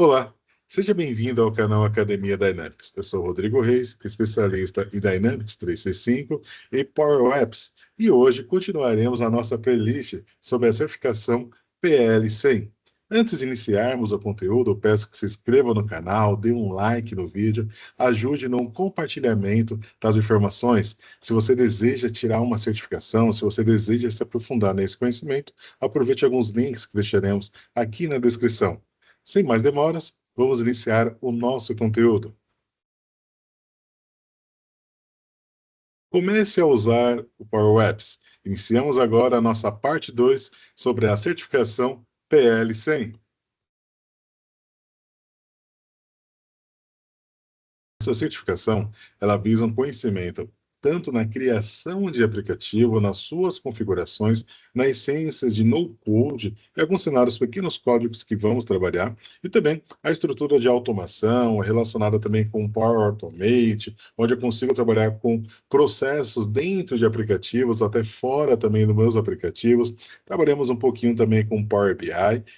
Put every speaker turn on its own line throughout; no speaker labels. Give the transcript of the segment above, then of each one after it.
Olá, seja bem-vindo ao canal Academia Dynamics. Eu sou Rodrigo Reis, especialista em Dynamics 365 e Power Apps, e hoje continuaremos a nossa playlist sobre a certificação PL100. Antes de iniciarmos o conteúdo, eu peço que se inscreva no canal, dê um like no vídeo, ajude no compartilhamento das informações. Se você deseja tirar uma certificação, se você deseja se aprofundar nesse conhecimento, aproveite alguns links que deixaremos aqui na descrição. Sem mais demoras, vamos iniciar o nosso conteúdo. Comece a usar o Power Apps. Iniciamos agora a nossa parte 2 sobre a certificação PL100. Essa certificação, ela visa um conhecimento tanto na criação de aplicativo, nas suas configurações, na essência de no-code, e alguns cenários pequenos códigos que vamos trabalhar, e também a estrutura de automação, relacionada também com Power Automate, onde eu consigo trabalhar com processos dentro de aplicativos, até fora também dos meus aplicativos. Trabalhamos um pouquinho também com Power BI,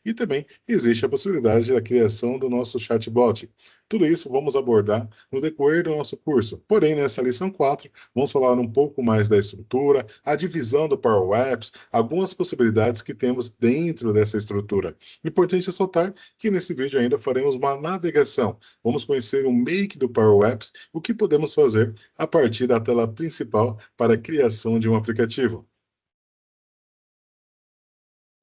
e também existe a possibilidade da criação do nosso chatbot. Tudo isso vamos abordar no decorrer do nosso curso. Porém, nessa lição 4, vamos falar um pouco mais da estrutura, a divisão do Power Apps, algumas possibilidades que temos dentro dessa estrutura. Importante ressaltar que nesse vídeo ainda faremos uma navegação. Vamos conhecer o make do Power Apps, o que podemos fazer a partir da tela principal para a criação de um aplicativo.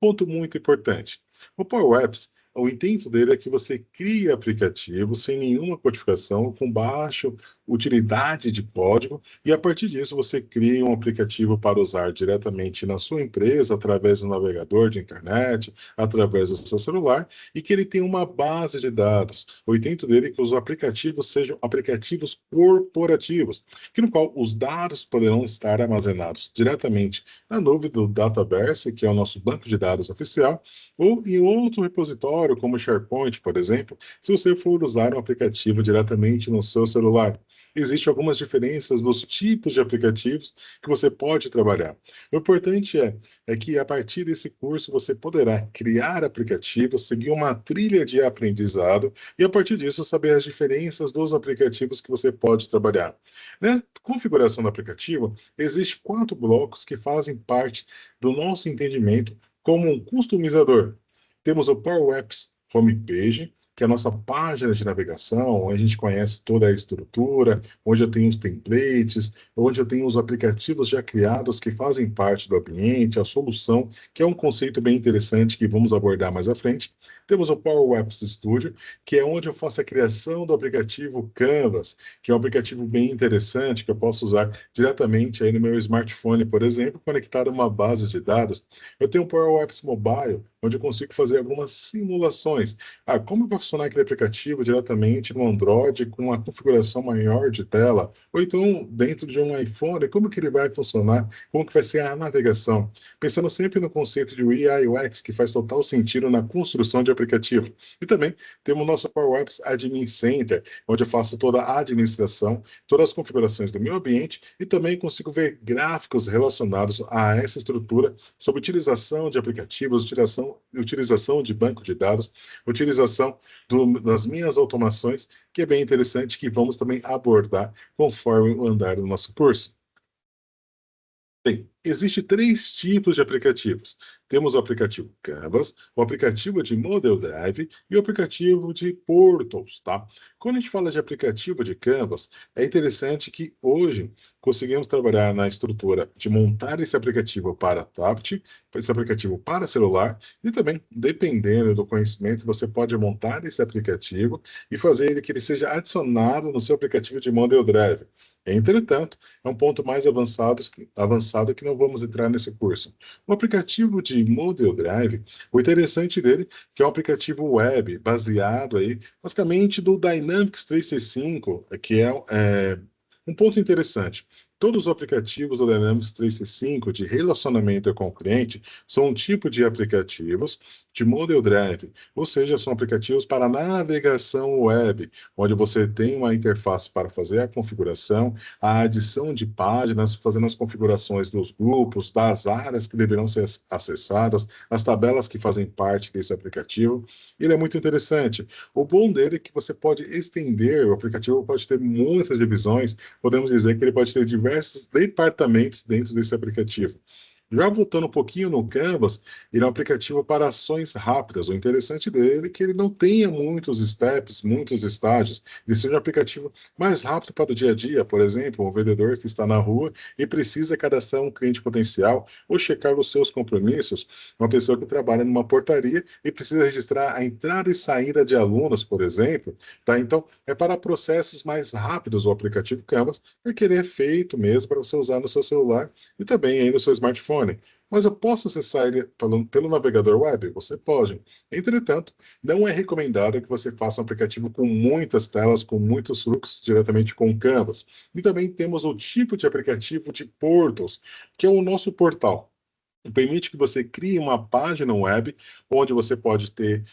Ponto muito importante. O Power Apps, o intento dele é que você crie aplicativos sem nenhuma codificação, com baixa utilidade de código, e a partir disso você cria um aplicativo para usar diretamente na sua empresa, através do navegador de internet, através do seu celular, e que ele tenha uma base de dados. O intento dele é que os aplicativos sejam aplicativos corporativos, que no qual os dados poderão estar armazenados diretamente na nuvem do Dataverse, que é o nosso banco de dados oficial, ou em outro repositório, como o SharePoint, por exemplo, se você for usar um aplicativo diretamente no seu celular. Existem algumas diferenças nos tipos de aplicativos que você pode trabalhar. O importante é que, a partir desse curso, você poderá criar aplicativos, seguir uma trilha de aprendizado e, a partir disso, saber as diferenças dos aplicativos que você pode trabalhar. Na configuração do aplicativo, existem 4 blocos que fazem parte do nosso entendimento como um customizador. Temos o Power Apps Homepage, que é a nossa página de navegação, onde a gente conhece toda a estrutura, onde eu tenho os templates, onde eu tenho os aplicativos já criados que fazem parte do ambiente, a solução, que é um conceito bem interessante que vamos abordar mais à frente. Temos o Power Apps Studio, que é onde eu faço a criação do aplicativo Canvas, que é um aplicativo bem interessante que eu posso usar diretamente aí no meu smartphone, por exemplo, conectado a uma base de dados. Eu tenho o Power Apps Mobile, onde eu consigo fazer algumas simulações. Como vai funcionar aquele aplicativo diretamente no Android com uma configuração maior de tela? Ou então, dentro de um iPhone, como que ele vai funcionar? Como que vai ser a navegação? Pensando sempre no conceito de UI e UX, que faz total sentido na construção de aplicativo. E também temos o nosso Power Apps Admin Center, onde eu faço toda a administração, todas as configurações do meu ambiente e também consigo ver gráficos relacionados a essa estrutura sobre utilização de aplicativos, utilização de banco de dados, utilização das minhas automações, que é bem interessante, que vamos também abordar conforme o andar do nosso curso. Bem, existem 3 tipos de aplicativos. Temos o aplicativo Canvas, o aplicativo de Model Drive e o aplicativo de Portals, tá? Quando a gente fala de aplicativo de Canvas, é interessante que hoje conseguimos trabalhar na estrutura de montar esse aplicativo para tablet, esse aplicativo para celular, e também, dependendo do conhecimento, você pode montar esse aplicativo e fazer ele que ele seja adicionado no seu aplicativo de Model Drive. Entretanto, é um ponto mais avançado que não vamos entrar nesse curso. O aplicativo de Model Drive, o interessante dele é que é um aplicativo web baseado aí, basicamente do Dynamics 365, que é um ponto interessante. Todos os aplicativos do Dynamics 365 de relacionamento com o cliente são um tipo de aplicativos de Model Drive, ou seja, são aplicativos para navegação web, onde você tem uma interface para fazer a configuração, a adição de páginas, fazendo as configurações dos grupos, das áreas que deverão ser acessadas, as tabelas que fazem parte desse aplicativo. Ele é muito interessante. O bom dele é que você pode estender, o aplicativo pode ter muitas divisões, podemos dizer que ele pode ter diversos departamentos dentro desse aplicativo. Já voltando um pouquinho no Canvas, ele é um aplicativo para ações rápidas. O interessante dele é que ele não tenha muitos steps, muitos estágios. Ele seja um aplicativo mais rápido para o dia a dia. Por exemplo, um vendedor que está na rua e precisa cadastrar um cliente potencial ou checar os seus compromissos. Uma pessoa que trabalha numa portaria e precisa registrar a entrada e saída de alunos, por exemplo. Tá? Então, é para processos mais rápidos o aplicativo Canvas, porque ele é feito mesmo para você usar no seu celular e também aí no seu smartphone. Mas eu posso acessar ele pelo navegador web? Você pode. Entretanto, não é recomendado que você faça um aplicativo com muitas telas, com muitos fluxos diretamente com o Canvas. E também temos o tipo de aplicativo de Portals, que é o nosso portal. Permite que você crie uma página web onde você pode ter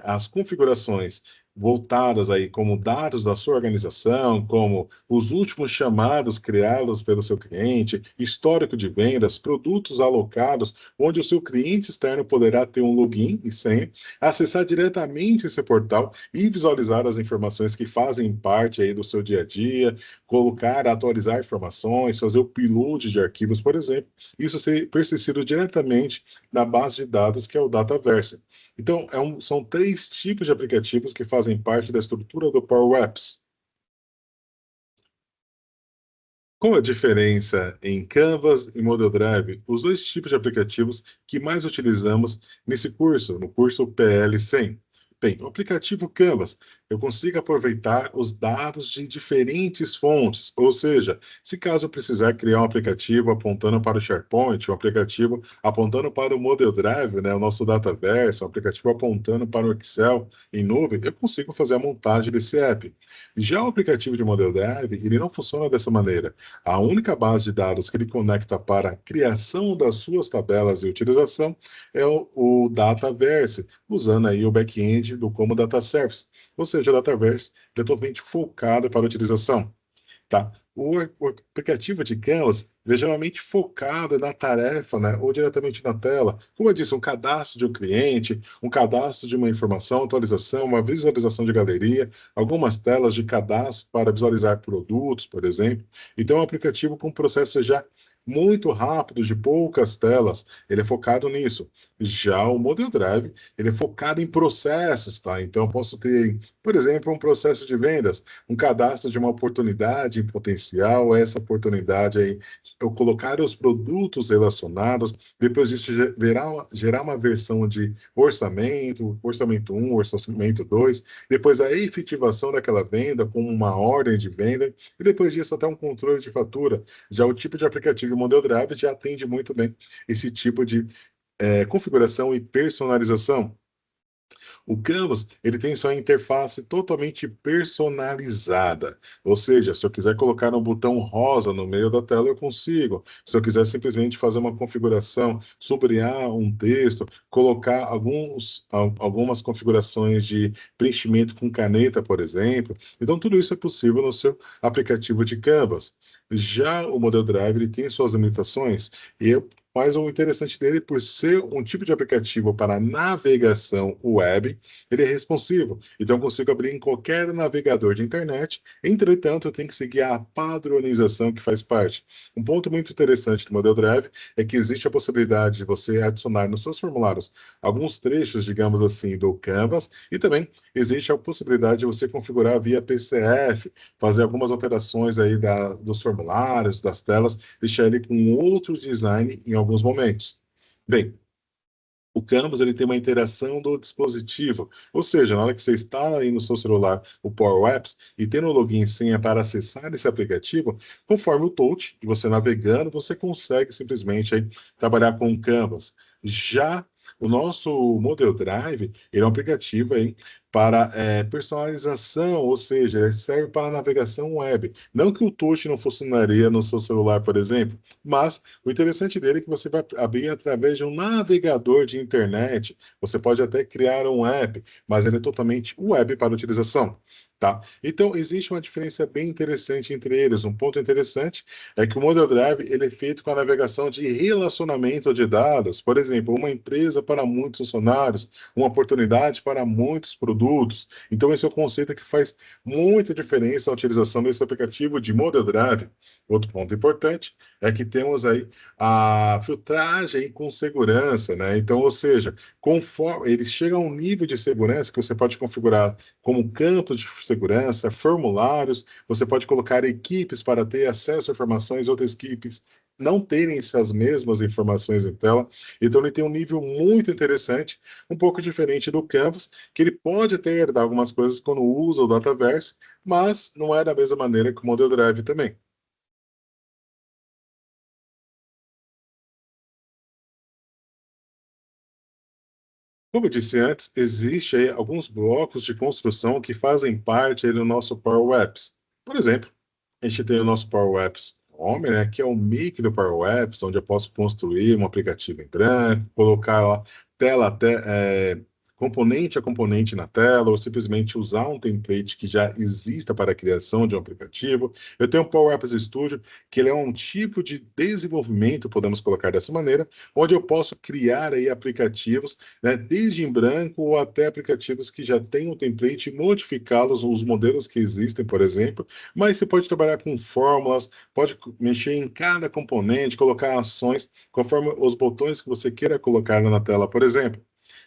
as configurações voltadas aí como dados da sua organização, como os últimos chamados criados pelo seu cliente, histórico de vendas, produtos alocados, onde o seu cliente externo poderá ter um login e senha, acessar diretamente esse portal e visualizar as informações que fazem parte aí do seu dia a dia, colocar, atualizar informações, fazer o upload de arquivos, por exemplo, isso ser persistir diretamente na base de dados que é o Dataverse. Então, são três tipos de aplicativos que fazem parte da estrutura do Power Apps. Qual a diferença em Canvas e Model Drive? Os dois tipos de aplicativos que mais utilizamos nesse curso, no curso PL100. Bem, o aplicativo Canvas, eu consigo aproveitar os dados de diferentes fontes, ou seja, se caso eu precisar criar um aplicativo apontando para o SharePoint, um aplicativo apontando para o Model Drive, né, o nosso Dataverse, um aplicativo apontando para o Excel em nuvem, eu consigo fazer a montagem desse app. Já o aplicativo de Model Drive, ele não funciona dessa maneira. A única base de dados que ele conecta para a criação das suas tabelas e utilização é o Dataverse, usando aí o back-end do como Data Service, ou seja, o Dataverse é totalmente focado para a utilização. Tá? O aplicativo de Canvas ele é geralmente focado na tarefa, né, ou diretamente na tela. Como eu disse, um cadastro de um cliente, um cadastro de uma informação, atualização, uma visualização de galeria, algumas telas de cadastro para visualizar produtos, por exemplo. Então, é um aplicativo com um processo já muito rápido, de poucas telas, ele é focado nisso. Já o Model Drive, ele é focado em processos, tá? Então, eu posso ter, por exemplo, um processo de vendas, um cadastro de uma oportunidade em potencial, essa oportunidade aí, eu colocar os produtos relacionados, depois disso gerar uma versão de orçamento 1, orçamento 2, depois a efetivação daquela venda com uma ordem de venda, e depois disso até um controle de fatura. Já o tipo de aplicativo Model Drive já atende muito bem esse tipo de configuração e personalização. O Canvas, ele tem sua interface totalmente personalizada. Ou seja, se eu quiser colocar um botão rosa no meio da tela, eu consigo. Se eu quiser simplesmente fazer uma configuração, sublinhar um texto, colocar algumas configurações de preenchimento com caneta, por exemplo. Então, tudo isso é possível no seu aplicativo de Canvas. Já o Model Drive, ele tem suas limitações, mas o interessante dele, por ser um tipo de aplicativo para navegação web, ele é responsivo. Então, eu consigo abrir em qualquer navegador de internet. Entretanto, eu tenho que seguir a padronização que faz parte. Um ponto muito interessante do Model Drive é que existe a possibilidade de você adicionar nos seus formulários alguns trechos, digamos assim, do Canvas, e também existe a possibilidade de você configurar via PCF, fazer algumas alterações aí dos formulários, das telas, deixar ele com outro design em alguns momentos. Bem, o Canvas ele tem uma interação do dispositivo, ou seja, na hora que você está aí no seu celular, o Power Apps, e tendo o login e senha para acessar esse aplicativo, conforme o touch, e você navegando, você consegue simplesmente aí, trabalhar com o Canvas. Já o nosso Model Drive, ele é um aplicativo aí para personalização, ou seja, ele serve para navegação web. Não que o touch não funcionaria no seu celular, por exemplo, mas o interessante dele é que você vai abrir através de um navegador de internet. Você pode até criar um app, mas ele é totalmente web para utilização. Tá? Então, existe uma diferença bem interessante entre eles. Um ponto interessante é que o Model Drive ele é feito com a navegação de relacionamento de dados. Por exemplo, uma empresa para muitos funcionários, uma oportunidade para muitos produtos. Então, esse é o conceito que faz muita diferença na utilização desse aplicativo de Model Drive. Outro ponto importante é que temos aí a filtragem com segurança, né? Então, ou seja, conforme ele chega a um nível de segurança que você pode configurar como campos de segurança, formulários, você pode colocar equipes para ter acesso a informações, outras equipes não terem essas mesmas informações em tela. Então, ele tem um nível muito interessante, um pouco diferente do Canvas, que ele pode até herdar algumas coisas quando usa o Dataverse, mas não é da mesma maneira que o Model Drive também. Como eu disse antes, existe aí alguns blocos de construção que fazem parte aí do nosso Power Apps. Por exemplo, a gente tem o nosso Power Apps Home, né, que é o mic do Power Apps, onde eu posso construir um aplicativo em branco, colocar lá tela até componente a componente na tela, ou simplesmente usar um template que já exista para a criação de um aplicativo. Eu tenho o Power Apps Studio, que ele é um tipo de desenvolvimento, podemos colocar dessa maneira, onde eu posso criar aí aplicativos, né, desde em branco ou até aplicativos que já têm um template e modificá-los, os modelos que existem, por exemplo, mas você pode trabalhar com fórmulas, pode mexer em cada componente, colocar ações conforme os botões que você queira colocar na tela, por exemplo.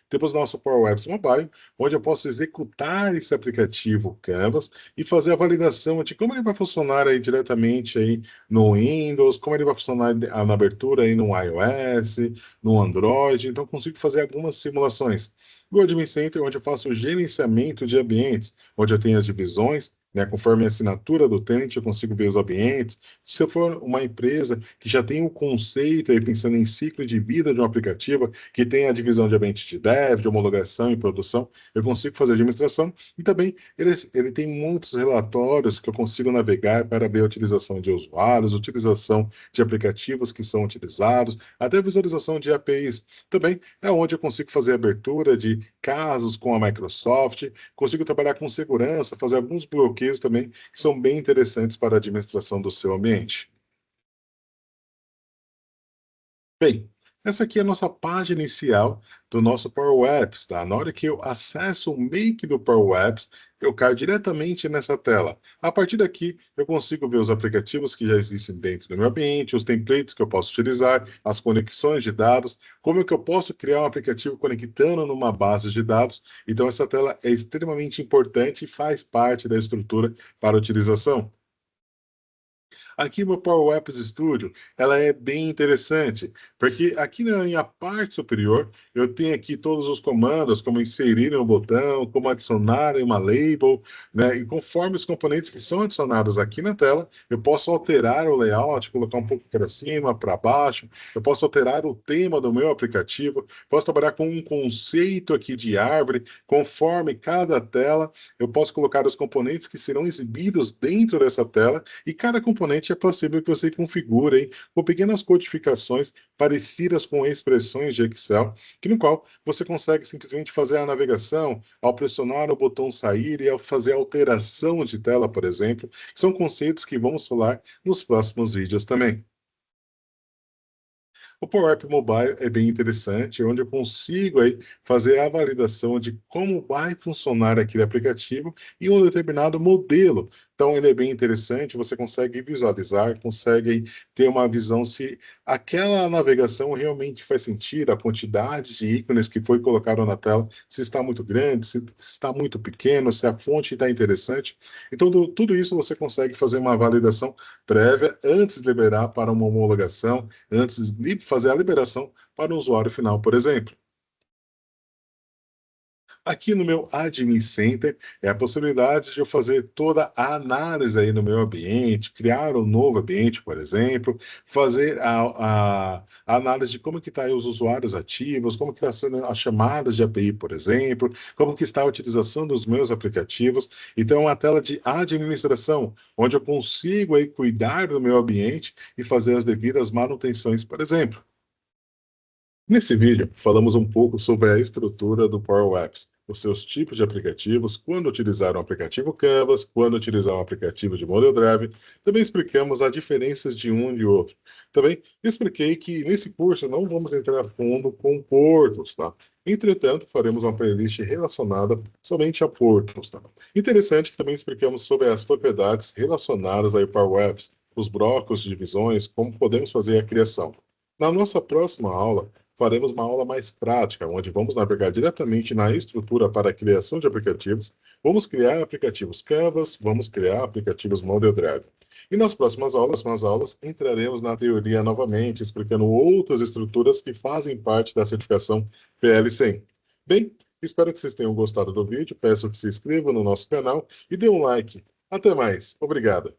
Temos nosso Power Apps Mobile, onde eu posso executar esse aplicativo Canvas e fazer a validação de como ele vai funcionar aí diretamente aí no Windows, como ele vai funcionar na abertura aí no iOS, no Android. Então, consigo fazer algumas simulações. O Admin Center, onde eu faço o gerenciamento de ambientes, onde eu tenho as divisões, né, conforme a assinatura do tenant, eu consigo ver os ambientes. Se eu for uma empresa que já tem o conceito aí, pensando em ciclo de vida de um aplicativo, que tem a divisão de ambiente de dev, de homologação e produção, eu consigo fazer administração. E também ele tem muitos relatórios que eu consigo navegar para ver a utilização de usuários, utilização de aplicativos que são utilizados, até visualização de APIs. Também é onde eu consigo fazer abertura de casos com a Microsoft, consigo trabalhar com segurança, fazer alguns bloqueios também que são bem interessantes para a administração do seu ambiente. Bem, essa aqui é a nossa página inicial do nosso Power Apps, tá? Na hora que eu acesso o Make do Power Apps, eu caio diretamente nessa tela. A partir daqui, eu consigo ver os aplicativos que já existem dentro do meu ambiente, os templates que eu posso utilizar, as conexões de dados, como é que eu posso criar um aplicativo conectando numa base de dados. Então, essa tela é extremamente importante e faz parte da estrutura para utilização. Aqui no Power Apps Studio, ela é bem interessante, porque aqui na minha parte superior, eu tenho aqui todos os comandos, como inserir um botão, como adicionar uma label, né? E conforme os componentes que são adicionados aqui na tela, eu posso alterar o layout, colocar um pouco para cima, para baixo, eu posso alterar o tema do meu aplicativo, posso trabalhar com um conceito aqui de árvore, conforme cada tela, eu posso colocar os componentes que serão exibidos dentro dessa tela, e cada componente é possível que você configure aí, com pequenas codificações parecidas com expressões de Excel, que no qual você consegue simplesmente fazer a navegação ao pressionar o botão sair e ao fazer a alteração de tela, por exemplo, que são conceitos que vamos falar nos próximos vídeos também. O Power App Mobile é bem interessante, onde eu consigo aí fazer a validação de como vai funcionar aquele aplicativo em um determinado modelo. Então, ele é bem interessante, você consegue visualizar, consegue ter uma visão se aquela navegação realmente faz sentido, a quantidade de ícones que foi colocado na tela, se está muito grande, se está muito pequeno, se a fonte está interessante. Então, tudo isso você consegue fazer uma validação prévia antes de liberar para uma homologação, antes de fazer a liberação para o usuário final, por exemplo. Aqui no meu Admin Center é a possibilidade de eu fazer toda a análise aí no meu ambiente, criar um novo ambiente, por exemplo, fazer a análise de como que está aí os usuários ativos, como que está sendo as chamadas de API, por exemplo, como que está a utilização dos meus aplicativos. Então, é uma tela de administração, onde eu consigo aí cuidar do meu ambiente e fazer as devidas manutenções, por exemplo. Nesse vídeo, falamos um pouco sobre a estrutura do Power Apps, os seus tipos de aplicativos, quando utilizar um aplicativo Canvas, quando utilizar um aplicativo de Model Drive. Também explicamos as diferenças de um e de outro. Também expliquei que nesse curso não vamos entrar a fundo com portos, tá? Entretanto, faremos uma playlist relacionada somente a portos, tá? Interessante que também explicamos sobre as propriedades relacionadas ao Power Apps, os blocos, divisões, como podemos fazer a criação. Na nossa próxima aula, faremos uma aula mais prática, onde vamos navegar diretamente na estrutura para a criação de aplicativos. Vamos criar aplicativos Canvas, vamos criar aplicativos Model Drive. E nas próximas aulas, entraremos na teoria novamente, explicando outras estruturas que fazem parte da certificação PL100. Bem, espero que vocês tenham gostado do vídeo, peço que se inscrevam no nosso canal e dê um like. Até mais, obrigado.